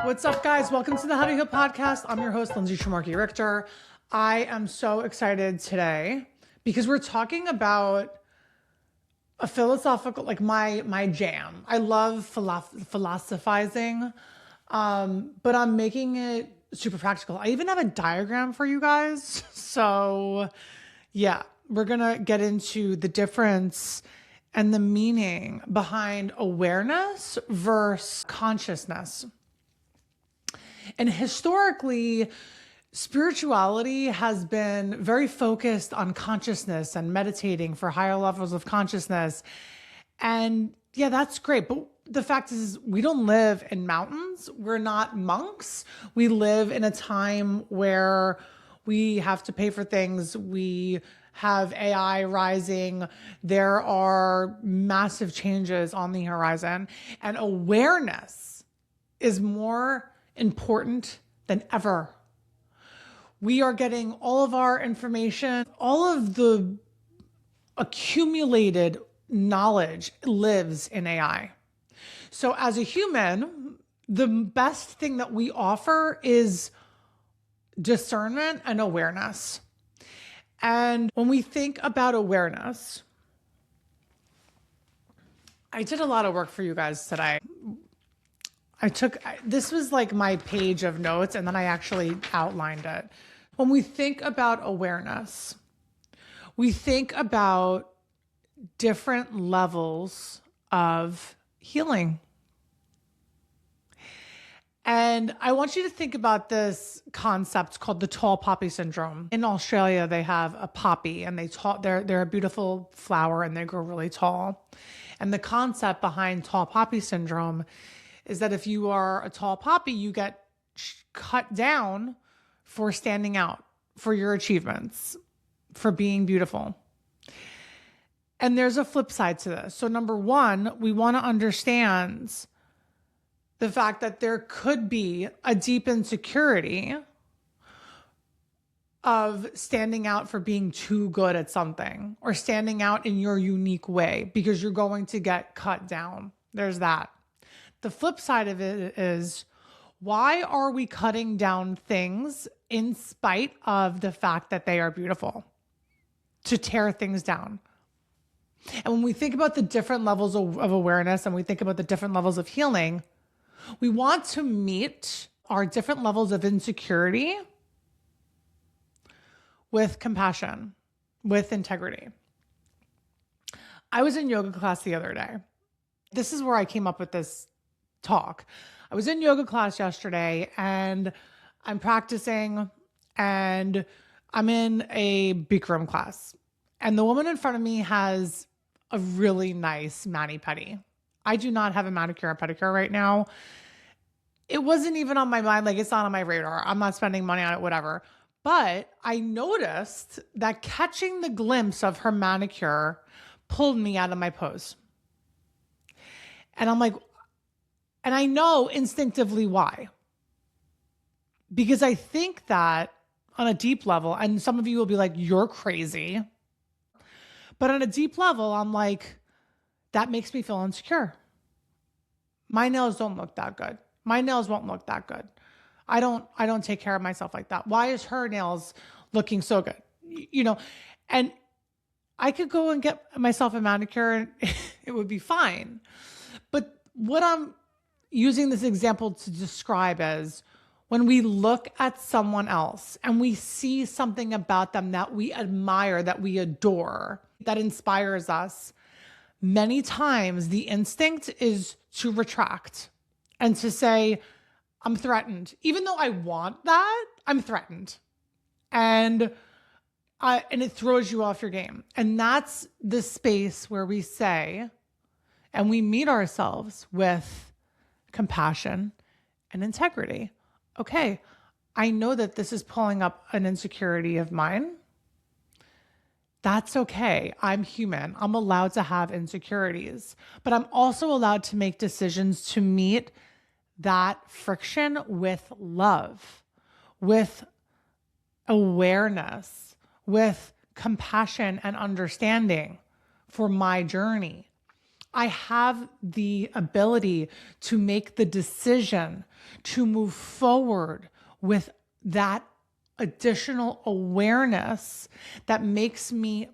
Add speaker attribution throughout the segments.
Speaker 1: What's up, guys? Welcome to the How to Heal podcast. I'm your host, Lindsay Trimarchi Richter. I am so excited today because we're talking about a philosophical, like my jam. I love philosophizing, but I'm making it super practical. I even have a diagram for you guys. So yeah, we're going to get into the difference and the meaning behind awareness versus consciousness. And historically, spirituality has been very focused on consciousness and meditating for higher levels of consciousness. And yeah, that's great. But the fact is, we don't live in mountains. We're not monks. We live in a time where we have to pay for things. We have AI rising. There are massive changes on the horizon. And awareness is more important than ever. We are getting all of our information, all of the accumulated knowledge lives in AI. So as a human, the best thing that we offer is discernment and awareness. And when we think about awareness, I did a lot of work for you guys today. This was like my page of notes, and then I actually outlined it. When we think about awareness, we think about different levels of healing. And I want you to think about this concept called the tall poppy syndrome. In Australia, they have a poppy, and they're a beautiful flower, and they grow really tall. And the concept behind tall poppy syndrome is that if you are a tall poppy, you get cut down for standing out, for your achievements, for being beautiful. And there's a flip side to this. So number one, we want to understand the fact that there could be a deep insecurity of standing out for being too good at something or standing out in your unique way because you're going to get cut down. There's that. The flip side of it is, why are we cutting down things in spite of the fact that they are beautiful? To tear things down. And when we think about the different levels of awareness and we think about the different levels of healing, we want to meet our different levels of insecurity with compassion, with integrity. I was in yoga class the other day. This is where I came up with this talk. I was in yoga class yesterday and I'm practicing and I'm in a Bikram class. And the woman in front of me has a really nice mani-pedi. I do not have a manicure and pedicure right now. It wasn't even on my mind. Like, it's not on my radar. I'm not spending money on it, whatever. But I noticed that catching the glimpse of her manicure pulled me out of my pose. And I'm like, and I know instinctively why. Because I think that on a deep level, and some of you will be like, you're crazy. But on a deep level, I'm like, that makes me feel insecure. My nails don't look that good. My nails won't look that good. I don't take care of myself like that. Why is her nails looking so good? You know, and I could go and get myself a manicure and it would be fine. But what I'm using this example to describe is when we look at someone else and we see something about them that we admire, that we adore, that inspires us, many times the instinct is to retract and to say, I'm threatened. Even though I want that, I'm threatened. And it throws you off your game. And that's the space where we say, and we meet ourselves with compassion and integrity. Okay, I know that this is pulling up an insecurity of mine. That's okay. I'm human. I'm allowed to have insecurities, but I'm also allowed to make decisions to meet that friction with love, with awareness, with compassion and understanding for my journey. I have the ability to make the decision to move forward with that additional awareness that makes me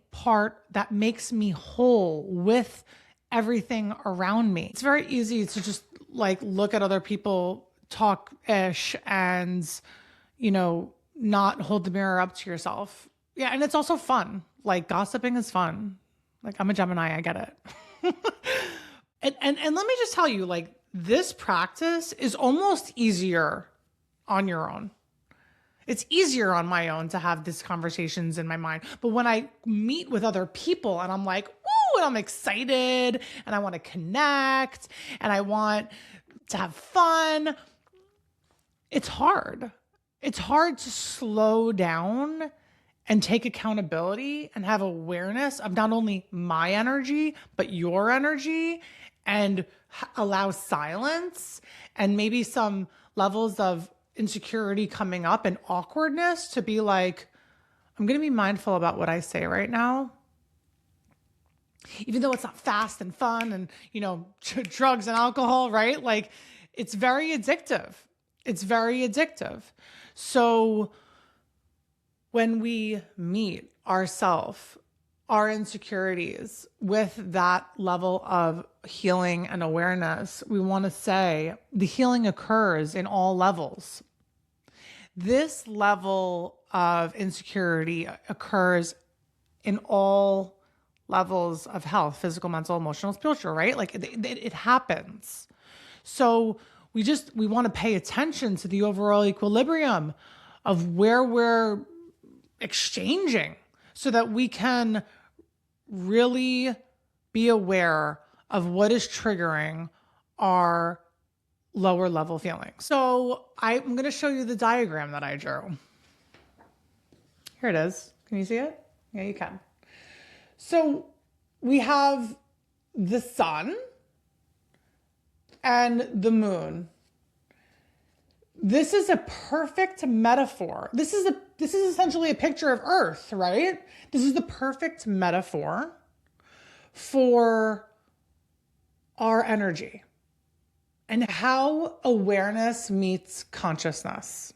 Speaker 1: whole with everything around me. It's very easy to just like look at other people talk ish and, not hold the mirror up to yourself. Yeah. And it's also fun. Like gossiping is fun. Like I'm a Gemini, I get it. and let me just tell you, like this practice is almost easier on your own. It's easier on my own to have these conversations in my mind. But when I meet with other people and I'm like, woo, and I'm excited and I want to connect and I want to have fun, it's hard. It's hard to slow down and take accountability and have awareness of not only my energy, but your energy, and allow silence and maybe some levels of insecurity coming up and awkwardness to be like, I'm going to be mindful about what I say right now. Even though it's not fast and fun and, drugs and alcohol, right? Like it's very addictive. It's very addictive. So when we meet ourselves, our insecurities with that level of healing and awareness, we want to say the healing occurs in all levels. This level of insecurity occurs in all levels of health, physical, mental, emotional, spiritual, right? Like it happens. So we want to pay attention to the overall equilibrium of where we're exchanging so that we can really be aware of what is triggering our lower level feelings. So I'm going to show you the diagram that I drew. Here it is. Can you see it? Yeah, you can. So we have the sun and the moon. This is a perfect metaphor. This is essentially a picture of Earth, right? This is the perfect metaphor for our energy and how awareness meets consciousness.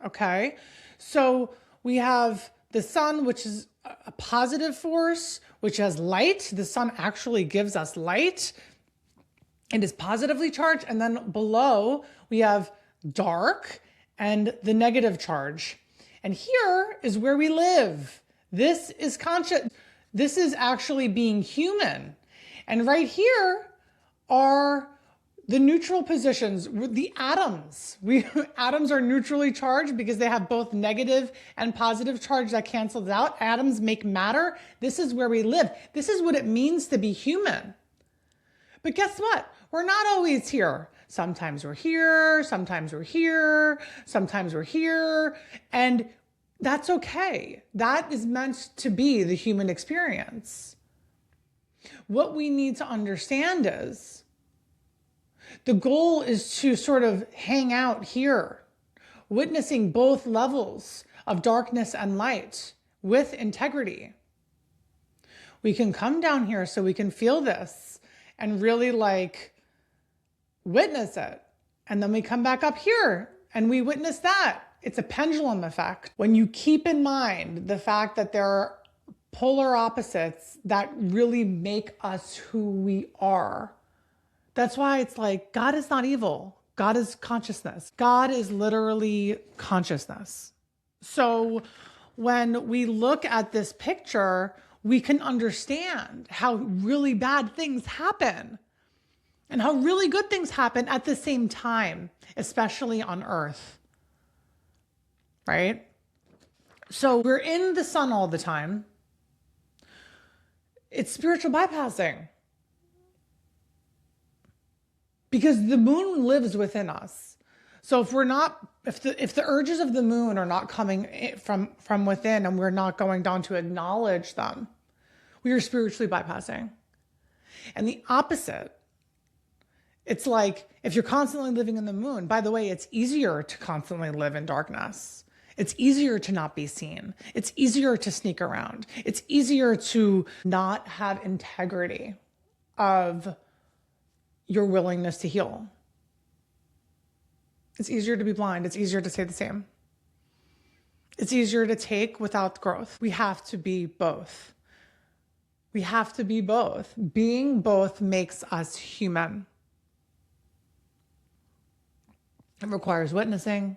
Speaker 1: Okay? So we have the sun, which is a positive force, which has light. The sun actually gives us light and is positively charged. And then below we have dark and the negative charge. And here is where we live. This is conscious. This is actually being human. And right here are the neutral positions, the atoms. Atoms are neutrally charged because they have both negative and positive charge that cancels out. Atoms make matter. This is where we live. This is what it means to be human. But guess what? We're not always here. Sometimes we're here, sometimes we're here, sometimes we're here. And that's okay. That is meant to be the human experience. What we need to understand is the goal is to sort of hang out here, witnessing both levels of darkness and light with integrity. We can come down here so we can feel this and really witness it. And then we come back up here and we witness that. It's a pendulum effect. When you keep in mind the fact that there are polar opposites that really make us who we are, that's why it's like, God is not evil. God is consciousness. God is literally consciousness. So when we look at this picture, we can understand how really bad things happen and how really good things happen at the same time, especially on Earth, right? So we're in the sun all the time. It's spiritual bypassing because the moon lives within us. So if the urges of the moon are not coming from within and we're not going down to acknowledge them, we are spiritually bypassing. And the opposite, it's like if you're constantly living in the moon, by the way, it's easier to constantly live in darkness. It's easier to not be seen. It's easier to sneak around. It's easier to not have integrity. of your willingness to heal. It's easier to be blind. It's easier to say the same. It's easier to take without growth. We have to be both. We have to be both. Being both makes us human. It requires witnessing,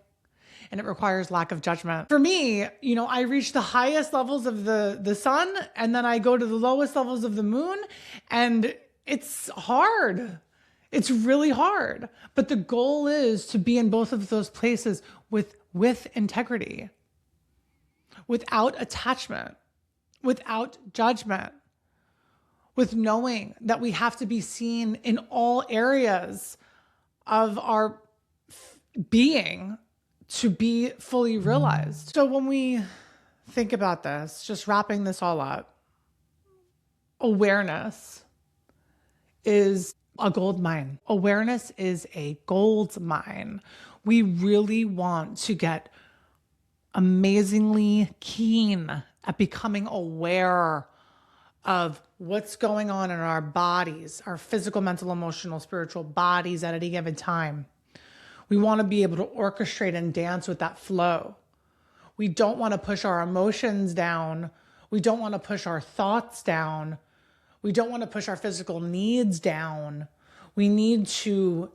Speaker 1: and it requires lack of judgment. For me, I reach the highest levels of the sun, and then I go to the lowest levels of the moon, and it's hard. It's really hard. But the goal is to be in both of those places with integrity, without attachment, without judgment, with knowing that we have to be seen in all areas of our being to be fully realized. So when we think about this, just wrapping this all up, awareness is a gold mine. Awareness is a gold mine. We really want to get amazingly keen at becoming aware of what's going on in our bodies, our physical, mental, emotional, spiritual bodies at any given time. We want to be able to orchestrate and dance with that flow. We don't want to push our emotions down. We don't want to push our thoughts down. We don't want to push our physical needs down. We need to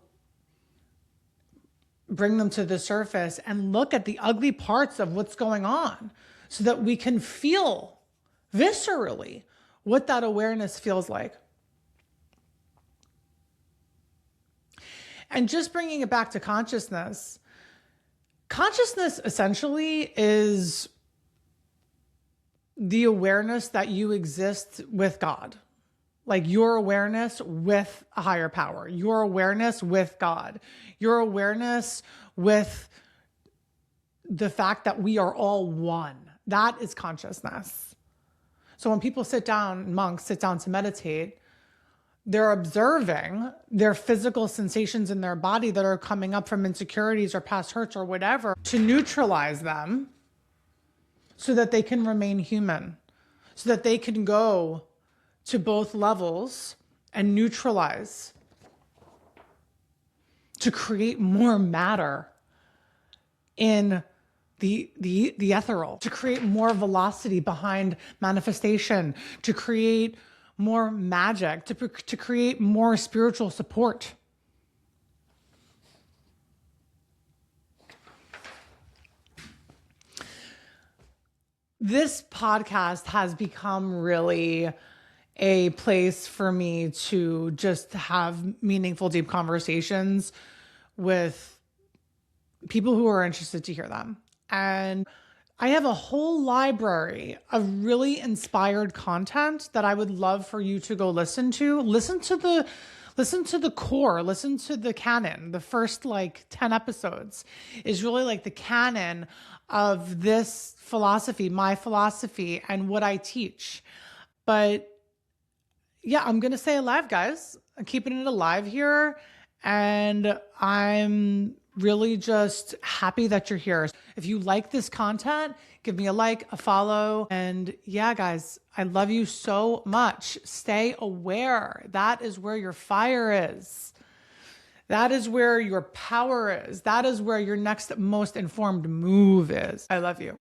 Speaker 1: bring them to the surface and look at the ugly parts of what's going on so that we can feel viscerally what that awareness feels like. And just bringing it back to consciousness. Consciousness essentially is the awareness that you exist with God. Like your awareness with a higher power, your awareness with God, your awareness with the fact that we are all one. That is consciousness. So when people sit down, monks sit down to meditate, they're observing their physical sensations in their body that are coming up from insecurities or past hurts or whatever to neutralize them so that they can remain human, so that they can go to both levels and neutralize to create more matter in the ethereal, to create more velocity behind manifestation, to create more magic, to create more spiritual support. This podcast has become really a place for me to just have meaningful, deep conversations with people who are interested to hear them. And I have a whole library of really inspired content that I would love for you to go listen to. Listen to the core, listen to the canon. The first 10 episodes is really like the canon of this philosophy, my philosophy, and what I teach. But yeah, I'm going to stay alive, guys. I'm keeping it alive here. And I'm really just happy that you're here. If you like this content, give me a like, a follow. And yeah, guys, I love you so much. Stay aware. That is where your fire is. That is where your power is. That is where your next most informed move is. I love you.